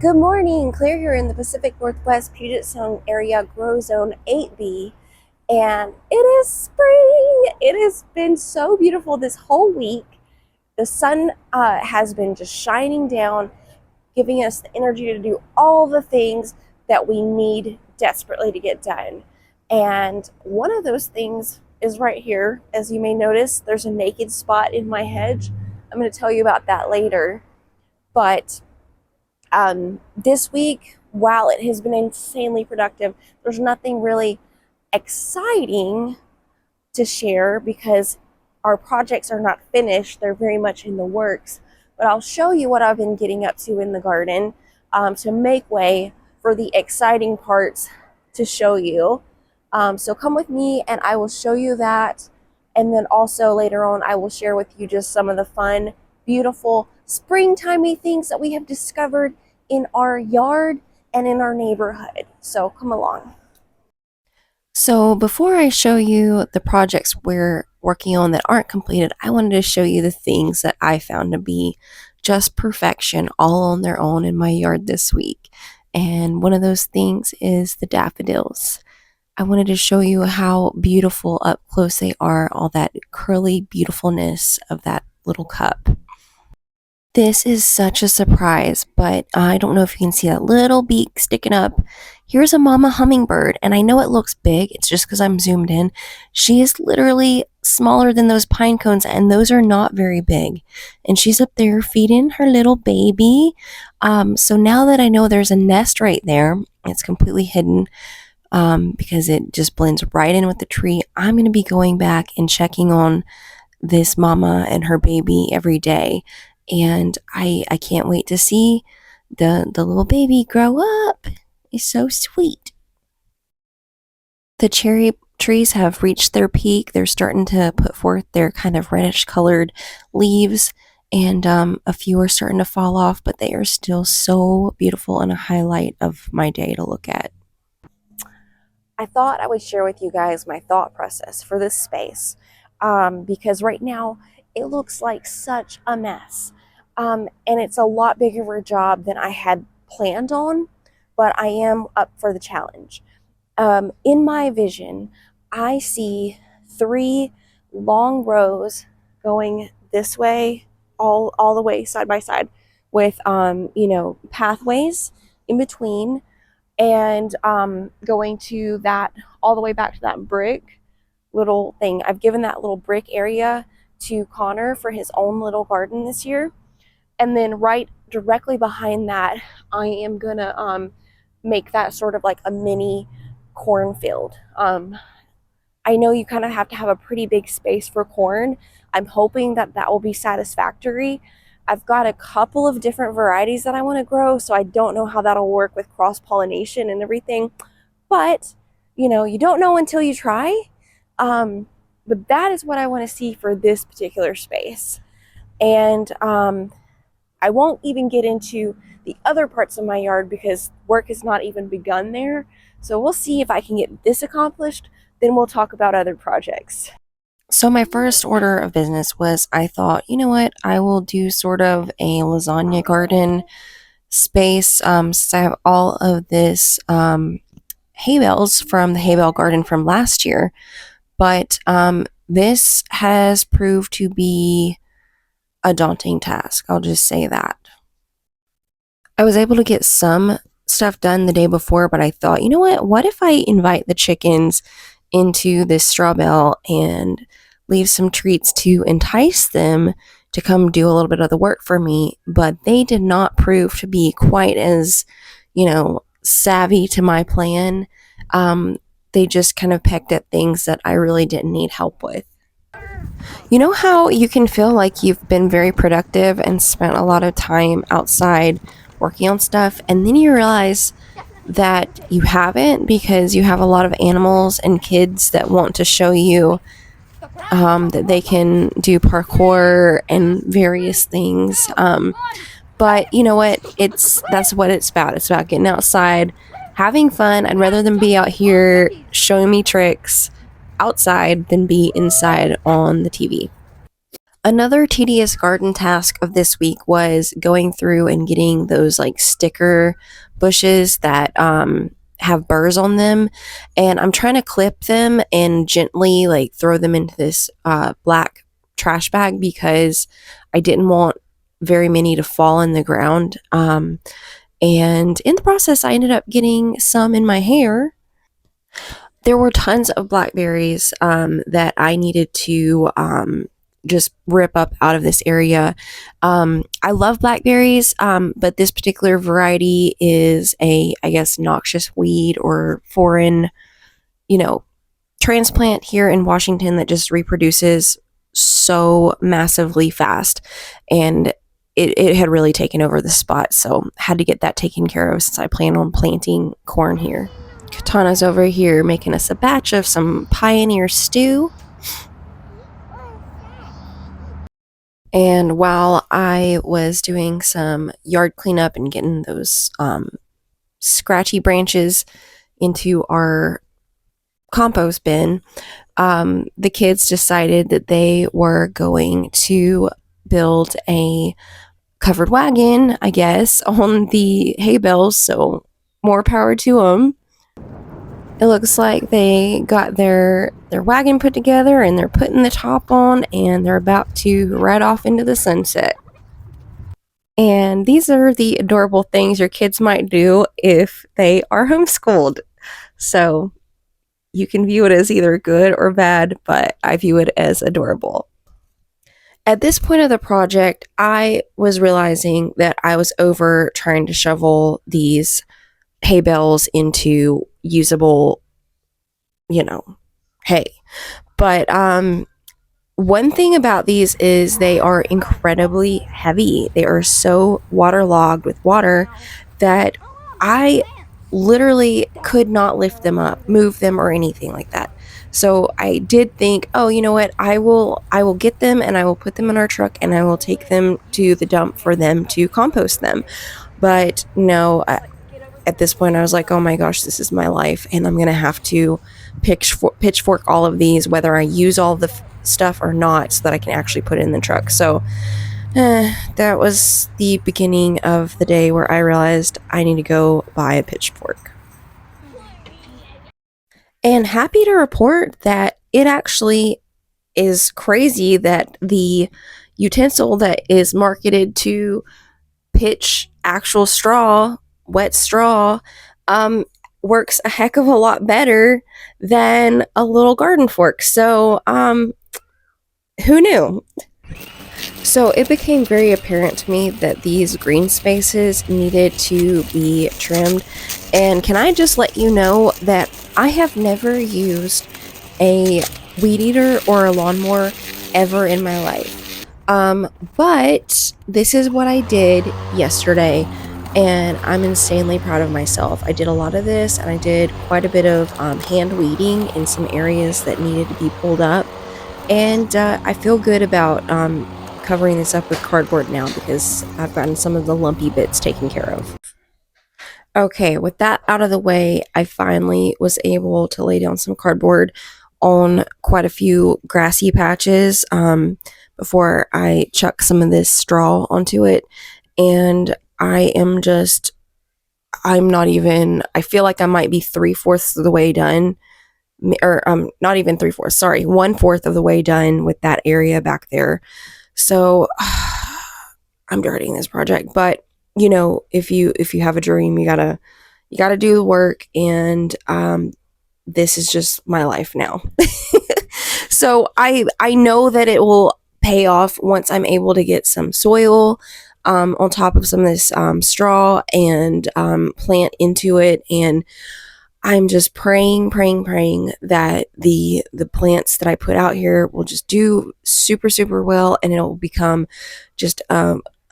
Good morning, Claire here in the Pacific Northwest Puget Sound area Grow Zone 8B, and it is spring. It has been so beautiful this whole week. The sun has been just shining down, giving us the energy to do all the things that we need desperately to get done. And one of those things is right here. As you may notice, there's a naked spot in my hedge. I'm going to tell you about that later. But this week, while it has been insanely productive, there's nothing really exciting to share because our projects are not finished. They're very much in the works. But I'll show you what I've been getting up to in the garden to make way for the exciting parts to show you. So come with me and I will show you that. And then also later on, I will share with you just some of the fun, beautiful, springtimey things that we have discovered in our yard and in our neighborhood. So come along. So before I show you the projects we're working on that aren't completed, I wanted to show you the things that I found to be just perfection all on their own in my yard this week. And one of those things is the daffodils. I wanted to show you how beautiful up close they are, all that curly beautifulness of that little cup. This is such a surprise, but I don't know if you can see that little beak sticking up. Here's a mama hummingbird, and I know it looks big. It's just because I'm zoomed in. She is literally smaller than those pine cones, and those are not very big. And she's up there feeding her little baby. So now that I know there's a nest right there, it's completely hidden because it just blends right in with the tree. I'm going to be going back and checking on this mama and her baby every day. And I can't wait to see the little baby grow up. It's so sweet. The cherry trees have reached their peak. They're starting to put forth their kind of reddish colored leaves, and a few are starting to fall off, but they are still so beautiful and a highlight of my day to look at. I thought I would share with you guys my thought process for this space because right now it looks like such a mess. And it's a lot bigger of a job than I had planned on, but I am up for the challenge. In my vision, I see 3 long rows going this way, all the way side by side with, pathways in between, and going to that, all the way back to that brick little thing. I've given that little brick area to Connor for his own little garden this year. And then right directly behind that, I am gonna make that sort of like a mini cornfield. I know you kind of have to have a pretty big space for corn. I'm hoping that that will be satisfactory. I've got a couple of different varieties that I want to grow, so I don't know how that'll work with cross-pollination and everything. But, you don't know until you try. But that is what I want to see for this particular space. And I won't even get into the other parts of my yard because work has not even begun there. So we'll see if I can get this accomplished. Then we'll talk about other projects. So my first order of business was I thought, you know what, I will do sort of a lasagna garden space since I have all of this hay bales from the hay bale garden from last year. But this has proved to be a daunting task. I'll just say that. I was able to get some stuff done the day before, but I thought, you know what if I invite the chickens into this straw bale and leave some treats to entice them to come do a little bit of the work for me? But they did not prove to be quite as, savvy to my plan. They just kind of pecked at things that I really didn't need help with. You know how you can feel like you've been very productive and spent a lot of time outside working on stuff, and then you realize that you haven't because you have a lot of animals and kids that want to show you that they can do parkour and various things. But you know what? That's what it's about. It's about getting outside, having fun. I'd rather them be out here showing me tricks outside than be inside on the TV. Another tedious garden task of this week was going through and getting those like sticker bushes that have burrs on them, and I'm trying to clip them and gently like throw them into this black trash bag because I didn't want very many to fall in the ground. And in the process, I ended up getting some in my hair. There were tons of blackberries that I needed to just rip up out of this area. I love blackberries, but this particular variety is a, I guess, noxious weed or foreign, you know, transplant here in Washington that just reproduces so massively fast. And it had really taken over the spot, so had to get that taken care of since I plan on planting corn here. Katana's over here making us a batch of some Pioneer stew. And while I was doing some yard cleanup and getting those scratchy branches into our compost bin, the kids decided that they were going to build a covered wagon, I guess, on the hay bales. So more power to them. It looks like they got their wagon put together and they're putting the top on and they're about to ride off into the sunset. And these are the adorable things your kids might do if they are homeschooled. So you can view it as either good or bad, but I view it as adorable. At this point of the project, I was realizing that I was over trying to shovel these hay bales into usable, hay. But one thing about these is they are incredibly heavy. They are so waterlogged with water that I literally could not lift them up, move them, or anything like that. So I did think, oh, you know what? I will get them and I will put them in our truck and I will take them to the dump for them to compost them. But no, at this point I was like, oh my gosh, this is my life, and I'm gonna have to pitchfork all of these, whether I use all the stuff or not, so that I can actually put it in the truck. So that was the beginning of the day where I realized I need to go buy a pitchfork. And happy to report that it actually is crazy that the utensil that is marketed to pitch actual straw, wet straw, works a heck of a lot better than a little garden fork. So, who knew? So it became very apparent to me that these green spaces needed to be trimmed. And can I just let you know that I have never used a weed eater or a lawnmower ever in my life. But this is what I did yesterday, and I'm insanely proud of myself. I did a lot of this, and I did quite a bit of hand weeding in some areas that needed to be pulled up. And I feel good about covering this up with cardboard now because I've gotten some of the lumpy bits taken care of. Okay, with that out of the way, I finally was able to lay down some cardboard on quite a few grassy patches before I chuck some of this straw onto it. And I feel like I might be 3/4 of the way done. Or not even 3/4, sorry, 1/4 of the way done with that area back there. So I'm dreading this project, but if you have a dream, you gotta do the work, and this is just my life now. So I know that it will pay off once I'm able to get some soil on top of some of this straw and plant into it. And I'm just praying that the plants that I put out here will just do super, super well, and it'll become just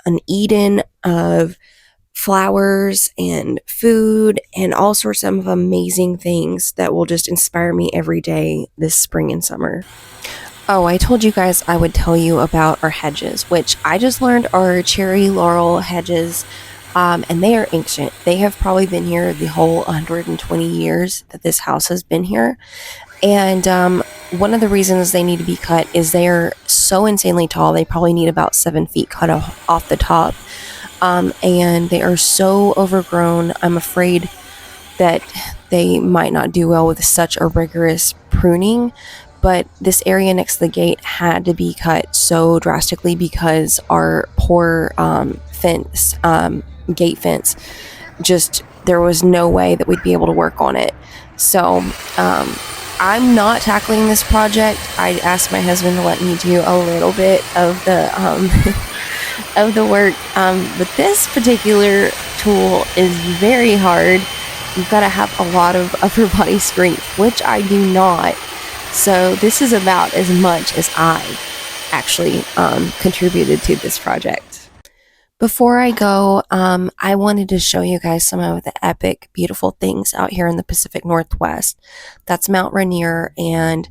an Eden of flowers and food and all sorts of amazing things that will just inspire me every day this spring and summer. Oh, I told you guys I would tell you about our hedges, which I just learned are cherry laurel hedges. And they are ancient. They have probably been here the whole 120 years that this house has been here. And one of the reasons they need to be cut is they are so insanely tall. They probably need about 7 feet cut off the top. And they are so overgrown. I'm afraid that they might not do well with such a rigorous pruning, but this area next to the gate had to be cut so drastically because our poor gate fence, just there was no way that we'd be able to work on it. So I'm not tackling this project. I asked my husband to let me do a little bit of the of the work, but this particular tool is very hard. You've got to have a lot of upper body strength, which I do not. So this is about as much as I actually contributed to this project. Before I go, I wanted to show you guys some of the epic, beautiful things out here in the Pacific Northwest. That's Mount Rainier, and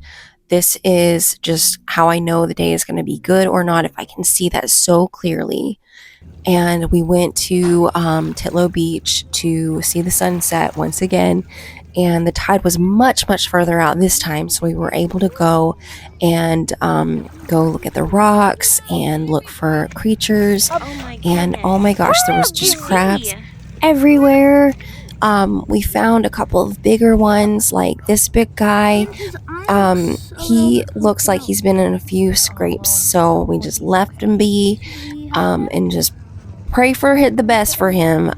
this is just how I know the day is going to be good or not, if I can see that so clearly. And we went to Titlow Beach to see the sunset once again, and the tide was much, much further out this time, so we were able to go and go look at the rocks and look for creatures. And oh my gosh, there was just crabs everywhere. We found a couple of bigger ones, like this big guy. He looks like he's been in a few scrapes, so we just left him be and just pray for the best for him.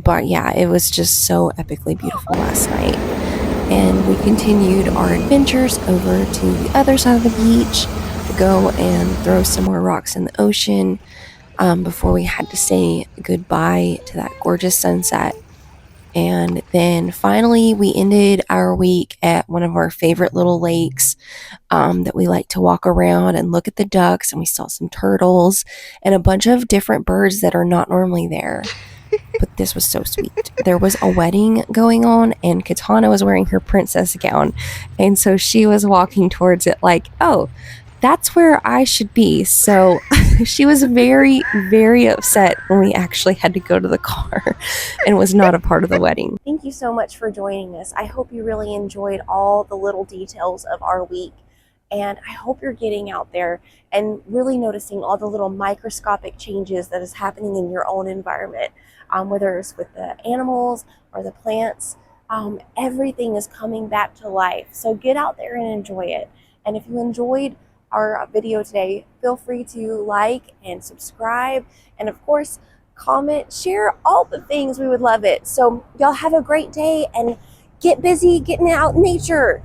But yeah, it was just so epically beautiful last night. And we continued our adventures over to the other side of the beach to go and throw some more rocks in the ocean before we had to say goodbye to that gorgeous sunset. And then finally, we ended our week at one of our favorite little lakes that we like to walk around and look at the ducks. And we saw some turtles and a bunch of different birds that are not normally there. But this was so sweet. There was a wedding going on, and Katana was wearing her princess gown. And so she was walking towards it like, oh, that's where I should be. So she was very, very upset when we actually had to go to the car and was not a part of the wedding. Thank you so much for joining us. I hope you really enjoyed all the little details of our week. And I hope you're getting out there and really noticing all the little microscopic changes that is happening in your own environment, whether it's with the animals or the plants. Everything is coming back to life. So get out there and enjoy it. And if you enjoyed our video today, feel free to like and subscribe, and of course comment, share, all the things. We would love it. So y'all have a great day and get busy getting out in nature.